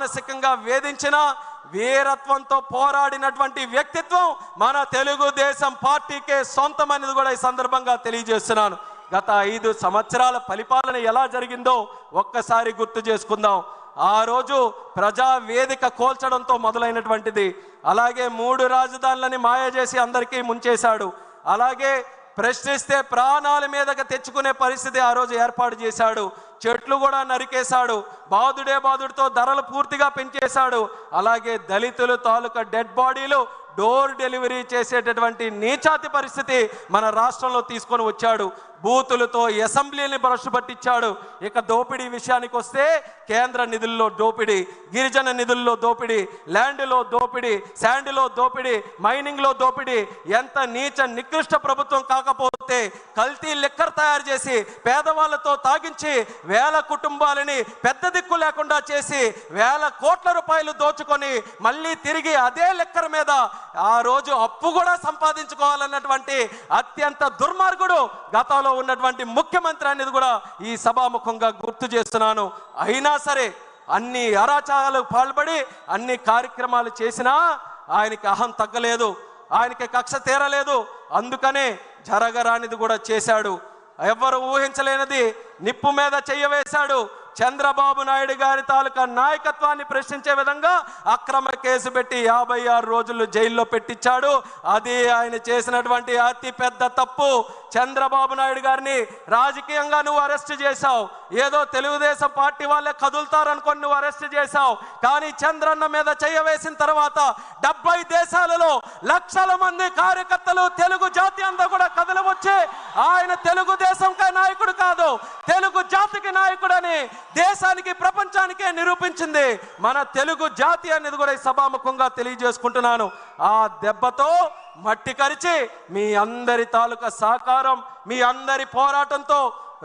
మానసికంగా వేధించిన వీరత్వంతో పోరాడినటువంటి వ్యక్తిత్వం మన తెలుగుదేశం పార్టీకే సొంతం అనేది కూడా ఈ సందర్భంగా తెలియజేస్తున్నాను. గత 5 సంవత్సరాల పరిపాలన ఎలా జరిగిందో ఒక్కసారి గుర్తు చేసుకుందాం. ఆ రోజు ప్రజా వేదిక కోల్చడంతో మొదలైనటువంటిది. అలాగే 3 రాజధానులని మాయ చేసి అందరికీ ముంచేశాడు. అలాగే ప్రశ్నిస్తే ప్రాణాల మీదకి తెచ్చుకునే పరిస్థితి ఆ రోజు ఏర్పాటు చేశాడు. చెట్లు కూడా నరికేశాడు. బాదుడే బాదుడితో ధరలు పూర్తిగా పెంచేశాడు. అలాగే దళితులు తాలూకా డెడ్ బాడీలు డోర్ డెలివరీ చేసేటటువంటి నీచాతి పరిస్థితి మన రాష్ట్రంలో తీసుకొని వచ్చాడు. బూతులతో అసెంబ్లీని భ్రష్టు పట్టించాడు. ఇక దోపిడీ విషయానికి వస్తే కేంద్ర నిధుల్లో దోపిడీ, గిరిజన నిధుల్లో దోపిడీ, ల్యాండ్లో దోపిడీ, శాండ్లో దోపిడీ, మైనింగ్లో దోపిడీ. ఎంత నీచ నికృష్ట ప్రభుత్వం కాకపోతే కల్తీ లిక్కర్ తయారు చేసి పేదవాళ్లతో తాగించి వేల కుటుంబాలని పెద్ద దిక్కు లేకుండా చేసి వేల కోట్ల రూపాయలు దోచుకొని మళ్ళీ తిరిగి అదే లిక్కర్ మీద ఆ రోజు అప్పు కూడా సంపాదించుకోవాలన్నటువంటి అత్యంత దుర్మార్గుడు గతంలో ఉన్నటువంటి ముఖ్యమంత్రి అనేది కూడా ఈ సభాముఖంగా గుర్తు చేస్తున్నాను. అయినా సరే అన్ని అరాచకాలకు పాల్పడి అన్ని కార్యక్రమాలు చేసినా ఆయనకి అహం తగ్గలేదు, ఆయనకి కక్ష తీరలేదు. అందుకనే జరగరానిది కూడా చేశాడు. ఎవరు ఊహించలేనిది నిప్పు మీద చెయ్యవేశాడు. చంద్రబాబు నాయుడు గారి తాలూకా నాయకత్వాన్ని ప్రశ్నించే విధంగా అక్రమ కేసు పెట్టి 56 రోజులు జైల్లో పెట్టించాడు. అది ఆయన చేసినటువంటి అతి పెద్ద తప్పు. చంద్రబాబు నాయుడు గారిని రాజకీయంగా నువ్వు అరెస్ట్ చేశావు. ఏదో తెలుగుదేశం పార్టీ వాళ్ళే కదులుతారనుకొని నువ్వు అరెస్ట్ చేశావు. కానీ చంద్రన్న మీద చెయ్యవేసిన తర్వాత 70 దేశాలలో లక్షల మంది కార్యకర్తలు తెలుగు జాతి అంతా కూడా కదలవచ్చి ఆయన తెలుగుదేశంకే నాయకుడు కాదు, తెలుగు జాతికి నాయకుడని దేశానికి ప్రపంచానికే నిరూపించింది మన తెలుగు జాతి అనేది కూడా ఈ సభాముఖంగా తెలియజేసుకుంటున్నాను. ఆ దెబ్బతో మట్టి కరిచి మీ అందరి తాలూకా సహకారం, మీ అందరి పోరాటంతో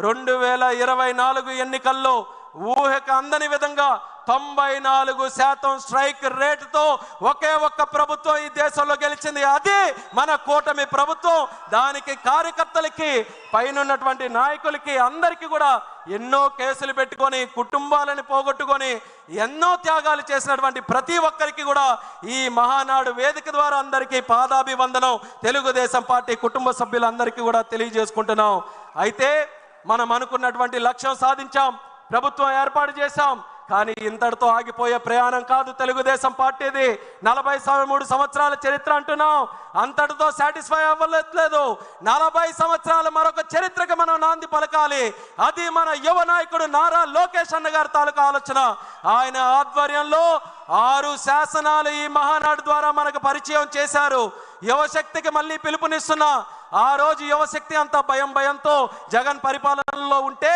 2024 ఎన్నికల్లో ఊహకు అందని విధంగా 94% స్ట్రైక్ రేటుతో ఒకే ఒక్క ప్రభుత్వం ఈ దేశంలో గెలిచింది. అది మన కూటమి ప్రభుత్వం. దానికి కార్యకర్తలకి పైనున్నటువంటి నాయకులకి అందరికీ కూడా ఎన్నో కేసులు పెట్టుకొని కుటుంబాలను పోగొట్టుకొని ఎన్నో త్యాగాలు చేసినటువంటి ప్రతి ఒక్కరికి కూడా ఈ మహానాడు వేదిక ద్వారా అందరికీ పాదాభివందనం తెలుగుదేశం పార్టీ కుటుంబ సభ్యులందరికీ కూడా తెలియజేసుకుంటున్నాం. అయితే మనం అనుకున్నటువంటి లక్ష్యం సాధించాం, ప్రభుత్వం ఏర్పాటు చేశాం. కానీ ఇంతటితో ఆగిపోయే ప్రయాణం కాదు తెలుగుదేశం పార్టీది. 43 సంవత్సరాల చరిత్ర అంటున్నాం, అంతటితో సాటిస్ఫై అవ్వలేదు. 40 సంవత్సరాల మరొక చరిత్రకు మనం నాంది పలకాలి. అది మన యువ నాయకుడు నారా లోకేష్ అన్న గారి తాలూకా ఆలోచన. ఆయన ఆధ్వర్యంలో 6 శాసనాలు ఈ మహానాడు ద్వారా మనకు పరిచయం చేశారు. యువశక్తికి మళ్ళీ పిలుపునిస్తున్నా. ఆ రోజు యువశక్తి అంతా భయంతో జగన్ పరిపాలనలో ఉంటే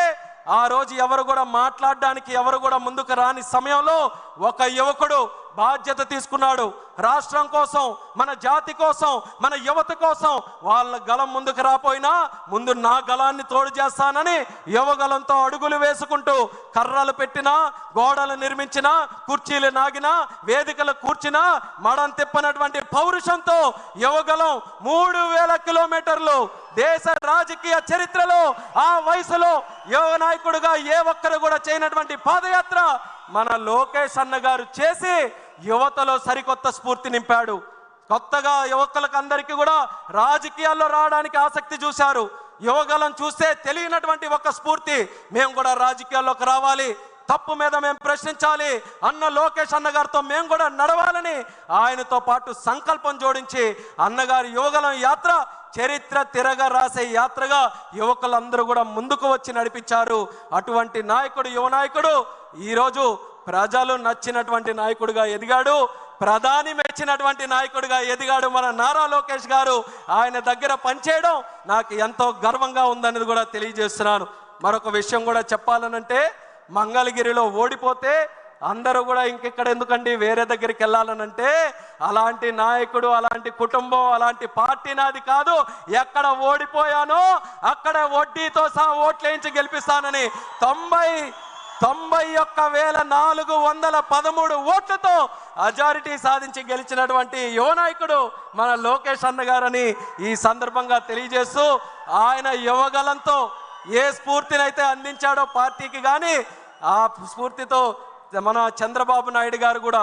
ఆ రోజు ఎవరు కూడా మాట్లాడడానికి ఎవరు కూడా ముందుకు రాని సమయంలో ఒక యువకుడు బాధ్యత తీసుకున్నాడు. రాష్ట్రం కోసం, మన జాతి కోసం, మన యువత కోసం వాళ్ళ గలం ముందుకు రాపోయినా ముందు నా గలాన్ని తోడు చేస్తానని యువగలంతో అడుగులు వేసుకుంటూ కర్రలు పెట్టినా, గోడలు నిర్మించినా, కుర్చీలు నాగినా, వేదికలు కూర్చినా మడం తిప్పనటువంటి పౌరుషంతో యువగలం 3000 కిలోమీటర్లు దేశ రాజకీయ చరిత్రలో ఆ వయసులో యువ నాయకుడుగా ఏ ఒక్కరు కూడా చేయనటువంటి పాదయాత్ర మన లోకేష్ అన్న గారు చేసి యువతలో సరికొత్త స్ఫూర్తి నింపాడు. కొత్తగా యువకులకు అందరికీ కూడా రాజకీయాల్లో రావడానికి ఆసక్తి చూశారు. యువగలం చూస్తే తెలియనటువంటి ఒక స్ఫూర్తి, మేము కూడా రాజకీయాల్లోకి రావాలి, తప్పు మీద మేము ప్రశ్నించాలి అన్న లోకేష్ అన్నగారితో మేము కూడా నడవాలని ఆయనతో పాటు సంకల్పం జోడించి అన్నగారి యువగలం యాత్ర చరిత్ర తిరగ రాసే యాత్రగా యువకులందరూ కూడా ముందుకు వచ్చి నడిపించారు. అటువంటి నాయకుడు, యువ నాయకుడు ఈరోజు ప్రజలు నచ్చినటువంటి నాయకుడిగా ఎదిగాడు, ప్రధాని మెచ్చినటువంటి నాయకుడిగా ఎదిగాడు మన నారా లోకేష్ గారు. ఆయన దగ్గర పనిచేయడం నాకు ఎంతో గర్వంగా ఉందనేది కూడా తెలియజేస్తున్నాను. మరొక విషయం కూడా చెప్పాలనంటే, మంగళగిరిలో ఓడిపోతే అందరూ కూడా ఇంకెక్కడ ఎందుకండి వేరే దగ్గరికి వెళ్ళాలనంటే, అలాంటి నాయకుడు, అలాంటి కుటుంబం, అలాంటి పార్టీ నాది కాదు. ఎక్కడ ఓడిపోయానో అక్కడ వడ్డీతో సహా ఓట్లేయించి గెలిపిస్తానని 91,413 ఓట్లతో అజారిటీ సాధించి గెలిచినటువంటి యువ నాయకుడు మన లోకేష్ అన్న గారని ఈ సందర్భంగా తెలియజేస్తూ, ఆయన యువగలంతో ఏ స్ఫూర్తినైతే అందించాడో పార్టీకి, కానీ ఆ స్ఫూర్తితో మన చంద్రబాబు నాయుడు గారు కూడా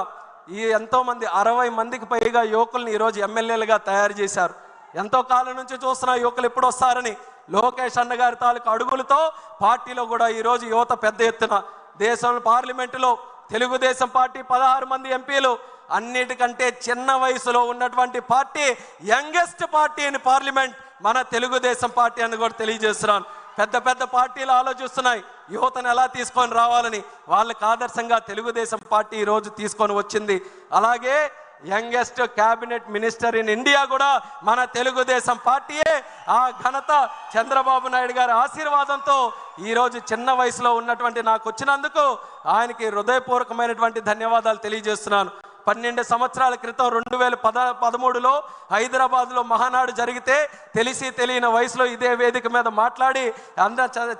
ఈ ఎంతోమంది 60 మందికి పైగా యువకుల్ని ఈరోజు ఎమ్మెల్యేలుగా తయారు చేశారు. ఎంతో కాలం నుంచి చూస్తున్న యువకులు ఎప్పుడు వస్తారని లోకేష్ అన్న గారి తాలూకు అడుగులతో పార్టీలో కూడా ఈరోజు యువత పెద్ద ఎత్తున దేశంలో పార్లమెంటులో తెలుగుదేశం పార్టీ 16 మంది ఎంపీలు, అన్నిటికంటే చిన్న వయసులో ఉన్నటువంటి party, youngest party in parliament మన తెలుగుదేశం పార్టీ అని కూడా తెలియజేస్తున్నాను. పెద్ద పెద్ద పార్టీలు ఆలోచిస్తున్నాయి యువతను ఎలా తీసుకొని రావాలని, వాళ్ళకి ఆదర్శంగా తెలుగుదేశం పార్టీ ఈరోజు తీసుకొని వచ్చింది. అలాగే youngest cabinet minister in India కూడా మన తెలుగుదేశం పార్టీయే. ఆ ఘనత చంద్రబాబు నాయుడు గారి ఆశీర్వాదంతో ఈరోజు చిన్న వయసులో ఉన్నటువంటి నాకు వచ్చినందుకు ఆయనకి హృదయపూర్వకమైనటువంటి ధన్యవాదాలు తెలియజేస్తున్నాను. 12 సంవత్సరాల క్రితం 2013లో హైదరాబాద్లో మహానాడు జరిగితే తెలిసి తెలియని వయసులో ఇదే వేదిక మీద మాట్లాడి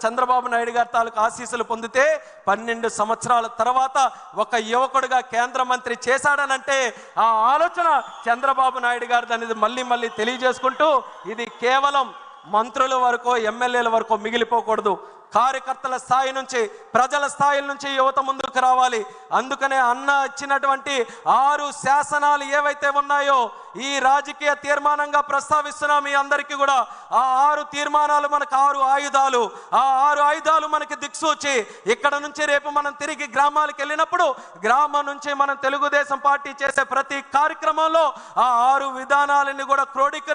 చంద్రబాబు నాయుడు గారి తాలూకు ఆశీస్సులు పొందితే 12 సంవత్సరాల తర్వాత ఒక యువకుడిగా కేంద్ర మంత్రి చేశాడనంటే ఆ ఆలోచన చంద్రబాబు నాయుడు గారిది అనేది మళ్ళీ తెలియజేసుకుంటూ, ఇది కేవలం మంత్రుల వరకు ఎమ్మెల్యేల వరకు మిగిలిపోకూడదు. కార్యకర్తల స్థాయి నుంచి, ప్రజల స్థాయి నుంచి యువత ముందుకు రావాలి. అందుకనే అన్న ఇచ్చినటువంటి 6 శాసనాలు ఏవైతే ఉన్నాయో ఈ రాజకీయ తీర్మానంగా ప్రస్తావిస్తున్నాం మీ అందరికీ కూడా. ఆ 6 తీర్మానాలు మనకు 6 ఆయుధాలు. ఆ 6 ఆయుధాలు మనకి దిక్సూచి. ఇక్కడ నుంచి రేపు మనం తిరిగి గ్రామాలకు వెళ్ళినప్పుడు గ్రామం నుంచి మనం తెలుగుదేశం పార్టీ చేసే ప్రతి కార్యక్రమంలో ఆ 6 విధానాలని కూడా క్రోడీకరించి